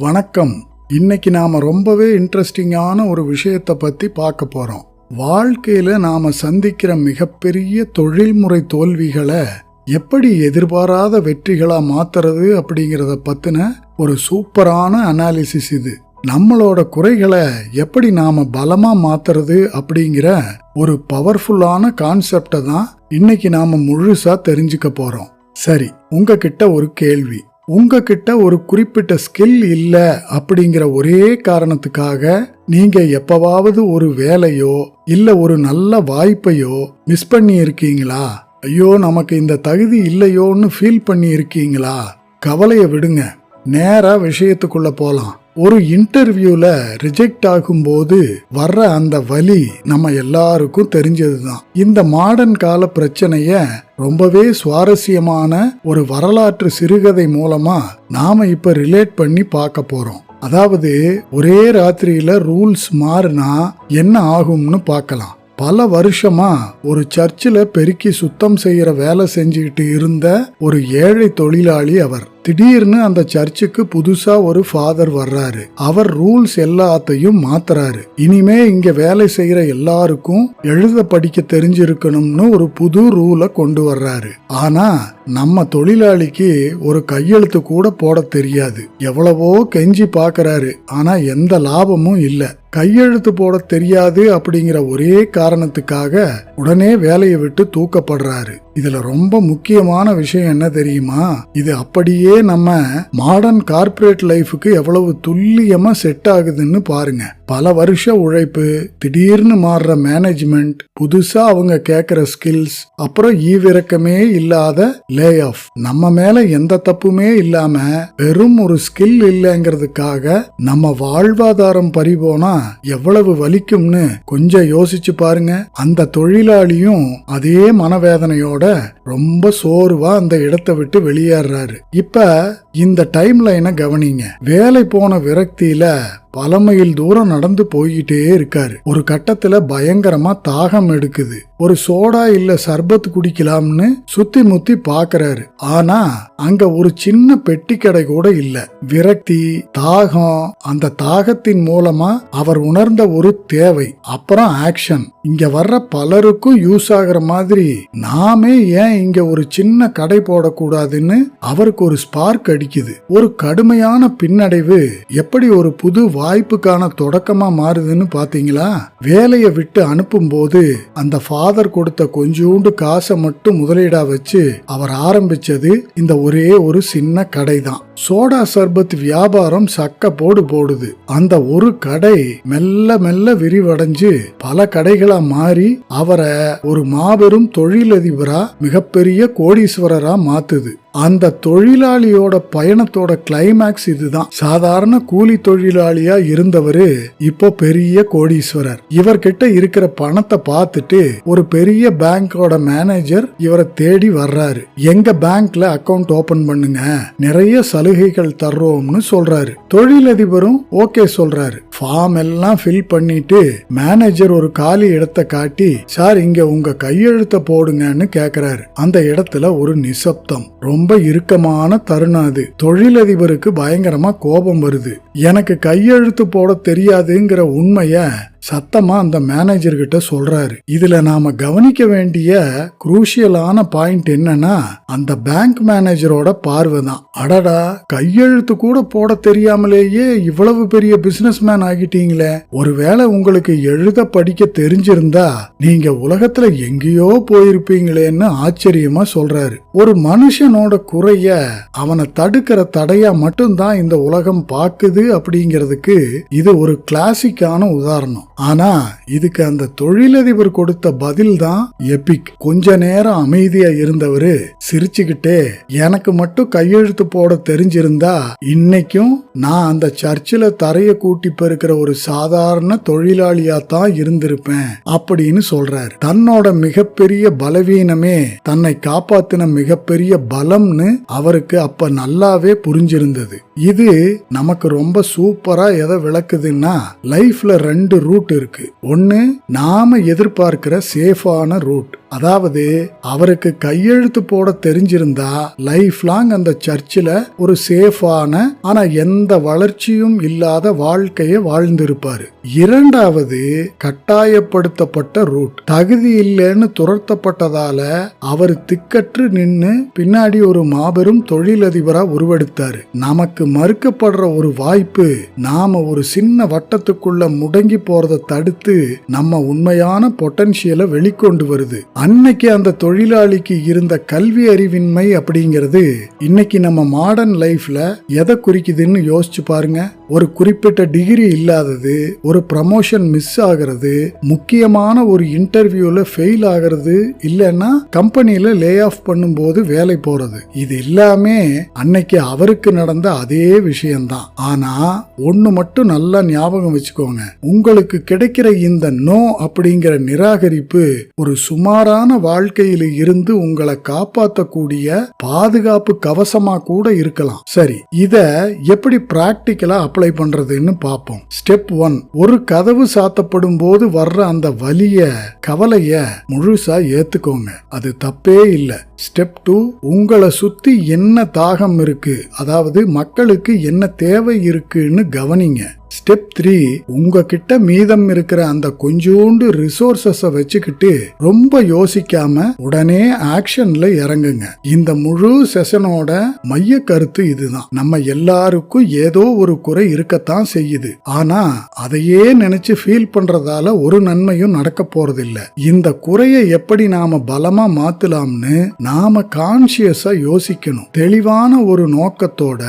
வணக்கம். இன்னைக்கு நாம ரொம்பவே இன்ட்ரெஸ்டிங்கான ஒரு விஷயத்தை பத்தி பார்க்க போறோம். வாழ்க்கையில நாம சந்திக்கிற மிகப்பெரிய தொழில்முறை தோல்விகளை எப்படி எதிர்பாராத வெற்றிகளா மாத்துறது அப்படிங்கிறத பத்தின ஒரு சூப்பரான அனாலிசிஸ் இது. நம்மளோட குறைகளை எப்படி நாம பலமா மாத்துறது அப்படிங்கிற ஒரு பவர்ஃபுல்லான கான்செப்டை தான் இன்னைக்கு நாம முழுசா தெரிஞ்சுக்க போறோம். சரி, உங்ககிட்ட ஒரு கேள்வி. உங்ககிட்ட ஒரு குறிப்பிட்ட ஸ்கில் இல்ல அப்படிங்கிற ஒரே காரணத்துக்காக நீங்க எப்பவாவது ஒரு வேலையோ இல்ல ஒரு நல்ல வாய்ப்பையோ மிஸ் பண்ணி இருக்கீங்களா? ஐயோ, நமக்கு இந்த தகுதி இல்லையோன்னு ஃபீல் பண்ணி இருக்கீங்களா? கவலைய விடுங்க, நேரா விஷயத்துக்குள்ள போலாம். ஒரு இன்டர்வியூல ரிஜெக்ட் ஆகும்போது வர்ற அந்த வலி நம்ம எல்லாருக்கும் தெரிஞ்சதுதான். இந்த மாடர்ன் கால பிரச்சனைய ரொம்பவே சுவாரஸ்யமான ஒரு வரலாற்று சிறுகதை மூலமா நாம இப்ப ரிலேட் பண்ணி பார்க்க போறோம். அதாவது, ஒரே ராத்திரியில ரூல்ஸ் மாறினா என்ன ஆகும்னு பார்க்கலாம். பல வருஷமா ஒரு சர்ச்சில் பெருக்கி சுத்தம் செய்யற வேலை செஞ்சுக்கிட்டு இருந்த ஒரு ஏழை தொழிலாளி அவர். திடீர்னு அந்த சர்ச்சுக்கு புதுசா ஒரு ஃபாதர் வர்றாரு. அவர் ரூல்ஸ் எல்லாத்தையும் மாத்துறாரு. இனிமே இங்க வேலை செய்யற எல்லாருக்கும் எழுத படிக்க தெரிஞ்சிருக்கணும்னு ஒரு புது ரூலை கொண்டு வர்றாரு. ஆனா நம்ம தொழிலாளிக்கு ஒரு கையெழுத்து கூட போட தெரியாது. எவ்வளவோ கெஞ்சி பாக்குறாரு, ஆனா எந்த லாபமும் இல்ல. கையெழுத்து போட தெரியாது அப்படிங்கிற ஒரே காரணத்துக்காக உடனே வேலையை விட்டு தூக்கப்படுறாரு. இதுல ரொம்ப முக்கியமான விஷயம் என்ன தெரியுமா? இது அப்படியே நம்ம மாடர்ன் கார்ப்பரேட் லைஃபுக்கு எவ்வளவு துல்லியமா செட் ஆகுதுன்னு பாருங்க. பல வருஷ உழைப்பு, திடீர்னு மாறுற மேனேஜ்மெண்ட், புதுசா அவங்க கேட்கிற ஸ்கில்ஸ், அப்புறம் ஈவிரக்கமே இல்லாத லே ஆஃப். நம்ம மேல எந்த தப்புமே இல்லாம வெறும் ஒரு ஸ்கில் இல்லைங்கிறதுக்காக நம்ம வாழ்வாதாரம் பறிபோனா எவ்வளவு வலிக்கும்னு கொஞ்சம் யோசிச்சு பாருங்க. அந்த தொழிலாளியும் அதே மனவேதனையோட ரொம்ப சோர்வா அந்த இடத்தை விட்டு வெளியேறாரு. இப்ப இந்த டைம் லைனை கவனிங்க. வேலை போன விரக்தியில பல மைல் தூரம் நடந்து போயிட்டே இருக்காரு. ஒரு கட்டத்துல பயங்கரமா தாகம் எடுக்குது. ஒரு சோடா இல்ல சர்பத் குடிக்கலாம்னு சுத்தி முத்தி பாக்குறாரு. ஆனா அங்க ஒரு சின்ன பெட்டி கடை கூட இல்ல. விரக்தி, தாகம், அந்த தாகத்தின் மூலமா அவர் உணர்ந்த ஒரு தேவை, அப்புறம் ஆக்ஷன். இங்க வர்ற பலருக்கும் யூஸ் ஆகுற மாதிரி நாமே ஏன் இங்க ஒரு சின்ன கடை போடக்கூடாதுன்னு அவருக்கு ஒரு ஸ்பார்க் அடிக்குது. ஒரு கடுமையான பின்னடைவு எப்படி ஒரு புது வாய்ப்புக்கான தொடக்கமா மாறுதுன்னு பாத்தீங்களா? வேலையை விட்டு அனுப்பும் போது அந்த ஃபாதர் கொடுத்த கொஞ்சோண்டு காசை மட்டும் முதலீடா வச்சு அவர் ஆரம்பிச்சது இந்த ஒரே ஒரு சின்ன கடை தான். சோடா சர்பத் வியாபாரம் சக்க போடுது. அந்த ஒரு கடை மெல்ல மெல்ல விரிவடைஞ்சு பல கடைகளா மாறி அவரை ஒரு மாபெரும் தொழிலதிபரா, மிகப்பெரிய கோடீஸ்வரரா மாத்துது. அந்த தொழிலாளியோட பயணத்தோட கிளைமேக்ஸ் இதுதான். சாதாரண கூலி தொழிலாளியா இருந்தவரு இப்போ பெரிய கோடீஸ்வரர். இவர்கிட்ட இருக்கிற பணத்தை பார்த்துட்டு ஒரு பெரிய பேங்கோட மேனேஜர் இவரை தேடி வர்றாரு. எங்க பேங்க்ல அக்கவுண்ட் ஓபன் பண்ணுங்க, நிறைய சலுகைகள் தர்றோம்னு சொல்றாரு. தொழிலதிபரும் ஓகே சொல்றாரு. ஃபார்ம் எல்லாம் ஃபில் பண்ணிட்டு மேனேஜர் ஒரு காலி இடத்தை காட்டி, சார் இங்க உங்க கையெழுத்த போடுங்கன்னு கேக்குறாரு. அந்த இடத்துல ஒரு நிசப்தம். ரொம்ப இறுக்கமான தருணம் அது. தொழிலதிபருக்கு பயங்கரமா கோபம் வருது. எனக்கு கையெழுத்து போட தெரியாதுங்கிற உண்மைய சத்தமா அந்த மேனேஜர் கிட்ட சொல்றாரு. இதுல நாம கவனிக்க வேண்டிய குரூஷியலான பாயிண்ட் என்னன்னா, அந்த பேங்க் மேனேஜரோட பார்வை தான். அடடா, கையெழுத்து கூட போட தெரியாமலேயே இவ்வளவு பெரிய பிசினஸ் மேன் ஆகிட்டீங்களே. ஒருவேளை உங்களுக்கு எழுத படிக்க தெரிஞ்சிருந்தா நீங்க உலகத்துல எங்கேயோ போயிருப்பீங்களேன்னு ஆச்சரியமா சொல்றாரு. ஒரு மனுஷனோட குறைய அவனை தடுக்கிற தடையா மட்டும்தான் இந்த உலகம் பாக்குது அப்படிங்கிறதுக்கு இது ஒரு கிளாசிக்கான உதாரணம். ஆனா இதுக்கு அந்த தொழிலதிபர் கொடுத்த பதில் தான் எபிக். கொஞ்ச நேரம் அமைதியா இருந்தவரு சிரிச்சுக்கிட்டே, எனக்கு மட்டும் கையெழுத்து போட தெரிஞ்சிருந்தா இன்னைக்கும் நான் அந்த சர்ச்சில் தரைய கூட்டி பெருக்கிற ஒரு சாதாரண தொழிலாளியா தான் இருந்திருப்பேன் அப்படின்னு சொல்றாரு. தன்னோட மிகப்பெரிய பலவீனமே தன்னை காப்பாத்தின மிகப்பெரிய பலம்னு அவருக்கு அப்ப நல்லாவே புரிஞ்சிருந்தது. இது நமக்கு ரொம்ப சூப்பரா எதை விளக்குதுன்னா, லைஃப்ல ரெண்டு ரூட் இருக்கு. ஒன்னு நாம எதிர்பார்க்கிற சேஃபான ரூட், அதாவது அவருக்கு கையெழுத்து போட தெரிஞ்சிருந்தா லைஃப் லாங் அந்த சர்ச்சில் ஒரு சேஃபான ஆனா எந்த வளர்ச்சியும் இல்லாத வாழ்க்கையை வாழ்ந்திருப்பாரு. இரண்டாவது, கட்டாயப்படுத்தப்பட்ட ரூட். தகுதி இல்லைன்னு துரத்தப்பட்டதால அவர் திக்கற்று நின்னு பின்னாடி ஒரு மாபெரும் தொழிலதிபரா உருவெடுத்தாரு. நமக்கு மறுக்கப்படுற ஒரு வாய்ப்பு நாம ஒரு சின்ன வட்டத்துக்குள்ள முடங்கி போறதை தடுத்து நம்ம உண்மையான பொட்டன்ஷியலை வெளிக்கொண்டு வருது. அன்னைக்கு அந்த தொழிலாளிக்கு இருந்த கல்வி அறிவின்மை அப்படிங்கிறது இன்னைக்கு நம்ம மாடர்ன் லைஃப்ல எதை குறிக்குதுன்னு யோசிச்சு பாருங்க. ஒரு குறிப்பிட்ட டிகிரி இல்லாதது, ஒரு ப்ரமோஷன் மிஸ் ஆகிறது, முக்கியமான ஒரு இன்டர்வியூல ஃபெயில் ஆகிறது, இல்லைன்னா கம்பெனியில லே ஆஃப் பண்ணும்போது வேலை போறது. இது எல்லாமே அன்னைக்கு அவருக்கு நடந்த அதே விஷயம்தான். ஆனா ஒண்ணு மட்டும் நல்லா ஞாபகம் வச்சுக்கோங்க, உங்களுக்கு கிடைக்கிற இந்த நோ அப்படிங்கிற நிராகரிப்பு ஒரு சுமாரான வாழ்க்கையில இருந்து உங்களை காப்பாற்றக்கூடிய பாதுகாப்பு கவசமா கூட இருக்கலாம். சரி, இத எப்படி பிராக்டிக்கலா அப்ளை பண்றதுன்னு பார்ப்போம். ஸ்டெப் 1, ஒரு கதவு சாத்தப்படும் போது வர்ற அந்த வலிய, கவலைய முழுசா ஏத்துக்கோங்க. அது தப்பே இல்லை. ஸ்டெப் 2, உங்களை சுத்தி என்ன தாகம் இருக்கு, அதாவது மக்களுக்கு என்ன தேவை இருக்குன்னு கவனிங்க. ஸ்டெப் 3, உங்ககிட்ட மீதம் இருக்கிற அந்த கொஞ்சோண்டு ரிசோர்சஸ வச்சுக்கிட்டு ரொம்ப யோசிக்காம உடனே ஆக்ஷன்ல இறங்குங்க. இந்த முழு செஷனோட மைய கருத்து இதுதான். நம்ம எல்லாருக்கும் ஏதோ ஒரு குறை இருக்கத்தான் செய்யுது. ஆனா அதையே நினைச்சு ஃபீல் பண்றதால ஒரு நன்மையும் நடக்க போறதில்ல. இந்த குறையை எப்படி நாம பலமா மாத்தலாம்னு நாம கான்சியஸா யோசிக்கணும். தெளிவான ஒரு நோக்கத்தோட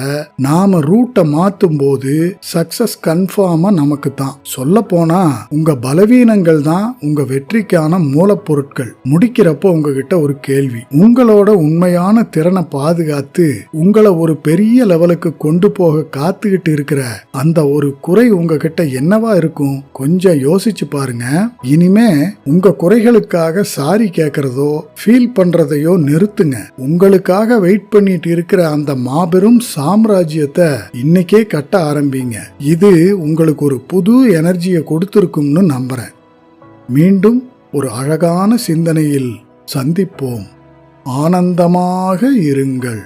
நாம ரூட்டை மாத்தும் போது சக்சஸ் கன்ஃபார்மா நமக்கு தான். சொல்ல போனா உங்க பலவீனங்கள் தான் உங்க வெற்றிக்கான மூலப்பொருட்கள். முடிக்கிறப்போ உங்ககிட்ட ஒரு கேள்வி, உங்களோட உண்மையான திறனை பாதுகாத்து உங்களை ஒரு பெரிய லெவலுக்கு கொண்டு போக காத்துக்கிட்டு இருக்கிற அந்த ஒரு குறை உங்ககிட்ட என்னவா இருக்கும்? கொஞ்சம் யோசிச்சு பாருங்க. இனிமே உங்க குறைகளுக்காக சாரி கேட்கறதோ ஃபீல் பண்றதையோ நிறுத்துங்க. உங்களுக்காக வெயிட் பண்ணிட்டு இருக்கிற அந்த மாபெரும் சாம்ராஜ்யத்தை இன்னைக்கே கட்ட ஆரம்பிங்க. இது உங்களுக்கு ஒரு புது எனர்ஜியை கொடுத்திருக்கும்னு நம்புறேன். மீண்டும் ஒரு அழகான சிந்தனையில் சந்திப்போம். ஆனந்தமாக இருங்கள்.